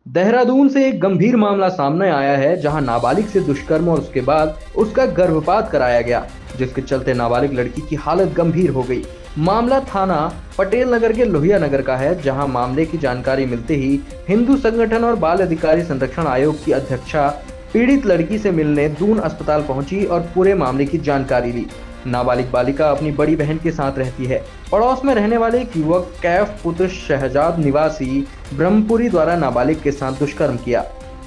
देहरादून से एक गंभीर मामला सामने आया है, जहां नाबालिग से दुष्कर्म और उसके बाद उसका गर्भपात कराया गया, जिसके चलते नाबालिग लड़की की हालत गंभीर हो गई। मामला थाना पटेल नगर के लोहिया नगर का है, जहां मामले की जानकारी मिलते ही हिंदू संगठन और बाल अधिकारी संरक्षण आयोग की अध्यक्षा पीड़ित लड़की से मिलने दून अस्पताल पहुंची और पूरे मामले की जानकारी ली। नाबालिग बालिका अपनी बड़ी बहन के साथ रहती है। पड़ोस में रहने वाले एक युवक कैफ पुत्र शहजाद निवासी ब्रह्मपुरी द्वारा नाबालिग के साथ दुष्कर्म किया।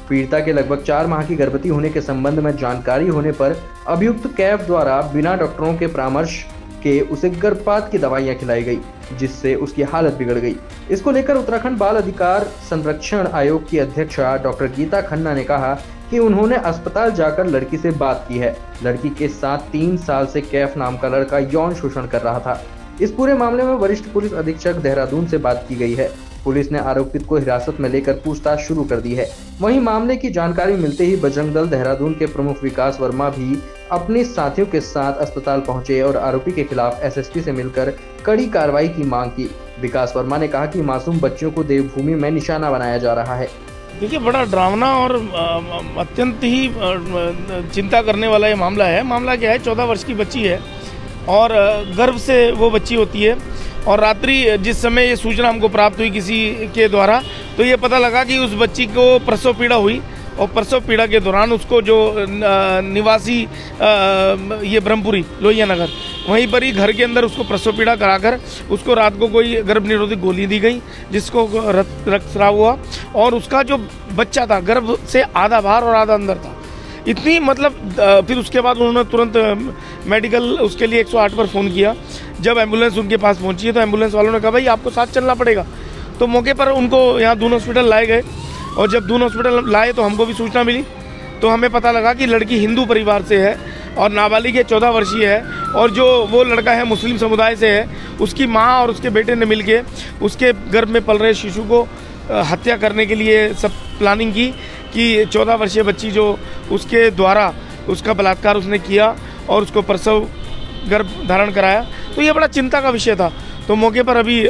पीड़िता के लगभग 4 माह की गर्भवती होने के संबंध में जानकारी होने पर अभियुक्त कैफ द्वारा बिना डॉक्टरों के परामर्श के उसे गर्भपात की दवाइयां खिलाई गई, जिससे उसकी हालत बिगड़ गई। इसको लेकर उत्तराखंड बाल अधिकार संरक्षण आयोग की अध्यक्षा डॉक्टर गीता खन्ना ने कहा कि उन्होंने अस्पताल जाकर लड़की से बात की है। लड़की के साथ 3 साल से कैफ नाम का लड़का यौन शोषण कर रहा था। इस पूरे मामले में वरिष्ठ पुलिस अधीक्षक देहरादून से बात की गई है। पुलिस ने आरोपित को हिरासत में लेकर पूछताछ शुरू कर दी है। वहीं मामले की जानकारी मिलते ही बजरंग दल देहरादून के प्रमुख विकास वर्मा भी अपने साथियों के साथ अस्पताल पहुंचे और आरोपी के खिलाफ एसएसपी से मिलकर कड़ी कार्रवाई की मांग की। विकास वर्मा ने कहा कि मासूम बच्चियों को देवभूमि में निशाना बनाया जा रहा है। देखिए, बड़ा डरावना और अत्यंत ही चिंता करने वाला ये मामला है। मामला क्या है, 14 वर्ष की बच्ची है और गर्भ से वो बच्ची होती है। और रात्रि जिस समय ये सूचना हमको प्राप्त हुई किसी के द्वारा, तो ये पता लगा कि उस बच्ची को प्रसव पीड़ा हुई और प्रसव पीड़ा के दौरान उसको जो निवासी ये ब्रह्मपुरी लोहिया नगर वहीं पर ही घर के अंदर उसको प्रसव पीड़ा कराकर उसको रात को कोई गर्भ निरोधक गोली दी गई, जिसको रक्तस्राव हुआ और उसका जो बच्चा था गर्भ से आधा बाहर और आधा अंदर था। इतनी फिर उसके बाद उन्होंने तुरंत मेडिकल उसके लिए 108 पर फ़ोन किया। जब एम्बुलेंस उनके पास पहुंची है तो एम्बुलेंस वालों ने कहा भाई आपको साथ चलना पड़ेगा। तो मौके पर उनको यहाँ दून हॉस्पिटल लाए गए और जब दून हॉस्पिटल लाए तो हमको भी सूचना मिली। तो हमें पता लगा कि लड़की हिंदू परिवार से है और नाबालिग है, 14 वर्षीय है और जो वो लड़का है मुस्लिम समुदाय से है। उसकी माँ और उसके बेटे ने मिलके उसके गर्भ में पल रहे शिशु को हत्या करने के लिए सब प्लानिंग की कि 14 वर्षीय बच्ची जो उसके द्वारा उसका बलात्कार उसने किया और उसको प्रसव गर्भ धारण कराया। तो ये बड़ा चिंता का विषय था। तो मौके पर अभी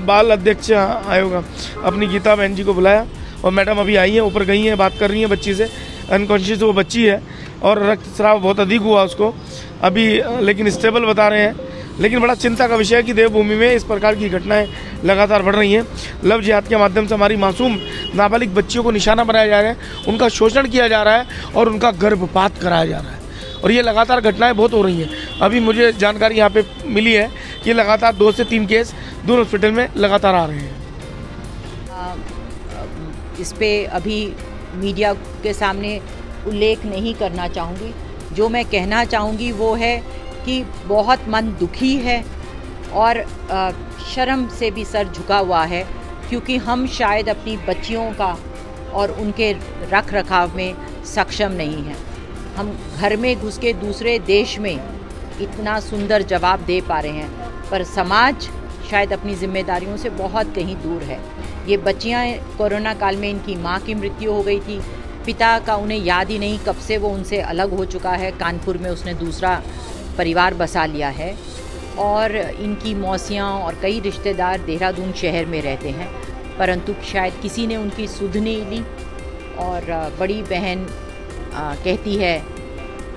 बाल अध्यक्ष आयोग अपनी गीता बहन जी को बुलाया और मैडम अभी आई हैं, ऊपर गई हैं, बात कर रही हैं बच्ची से। अनकॉन्शियस वो बच्ची है और रक्तस्राव बहुत अधिक हुआ उसको अभी, लेकिन स्टेबल बता रहे हैं। लेकिन बड़ा चिंता का विषय है कि देवभूमि में इस प्रकार की घटनाएं लगातार बढ़ रही हैं। लव जिहाद के माध्यम से हमारी मासूम नाबालिग बच्चियों को निशाना बनाया जा रहा है, उनका शोषण किया जा रहा है और उनका गर्भपात कराया जा रहा है और ये लगातार घटनाएं बहुत हो रही हैं। अभी मुझे जानकारी यहाँ पे मिली है कि लगातार 2 से 3 केस दून हॉस्पिटल में लगातार आ रहे हैं। इस पे अभी मीडिया के सामने उल्लेख नहीं करना चाहूँगी। जो मैं कहना चाहूँगी वो है कि बहुत मन दुखी है और शर्म से भी सर झुका हुआ है, क्योंकि हम शायद अपनी बच्चियों का और उनके रख रखाव में सक्षम नहीं हैं। हम घर में घुस के दूसरे देश में इतना सुंदर जवाब दे पा रहे हैं, पर समाज शायद अपनी जिम्मेदारियों से बहुत कहीं दूर है। ये बच्चियां कोरोना काल में इनकी माँ की मृत्यु हो गई थी, पिता का उन्हें याद ही नहीं कब से वो उनसे अलग हो चुका है। कानपुर में उसने दूसरा परिवार बसा लिया है और इनकी मौसियाँ और कई रिश्तेदार देहरादून शहर में रहते हैं, परंतु शायद किसी ने उनकी सुध नहीं ली। और बड़ी बहन कहती है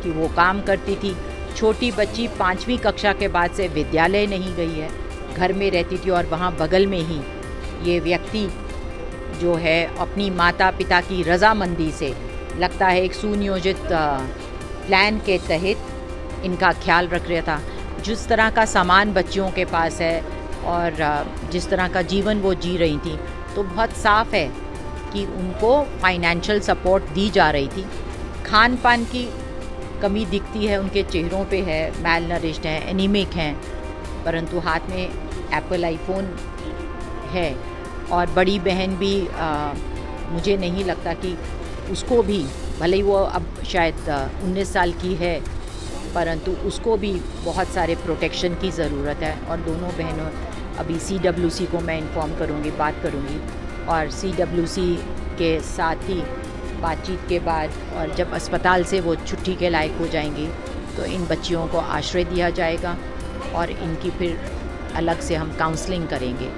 कि वो काम करती थी। छोटी बच्ची 5वीं कक्षा के बाद से विद्यालय नहीं गई है, घर में रहती थी और वहाँ बगल में ही ये व्यक्ति जो है अपनी माता पिता की रजामंदी से लगता है एक सुनियोजित प्लान के तहत इनका ख्याल रख रहा था। जिस तरह का सामान बच्चियों के पास है और जिस तरह का जीवन वो जी रही थी, तो बहुत साफ है कि उनको फाइनेंशियल सपोर्ट दी जा रही थी। खान पान की कमी दिखती है उनके चेहरों पे है, मैल नरिश्ड हैं, एनीमिक हैं, परंतु हाथ में एप्पल आईफोन है। और बड़ी बहन भी मुझे नहीं लगता कि उसको भी, भले ही वो अब शायद 19 साल की है, परंतु उसको भी बहुत सारे प्रोटेक्शन की ज़रूरत है। और दोनों बहनों अभी CWC को मैं इन्फॉर्म करूँगी, बात करूँगी और CWC के साथ ही बातचीत के बाद और जब अस्पताल से वो छुट्टी के लायक हो जाएंगी तो इन बच्चियों को आश्रय दिया जाएगा और इनकी फिर अलग से हम काउंसलिंग करेंगे।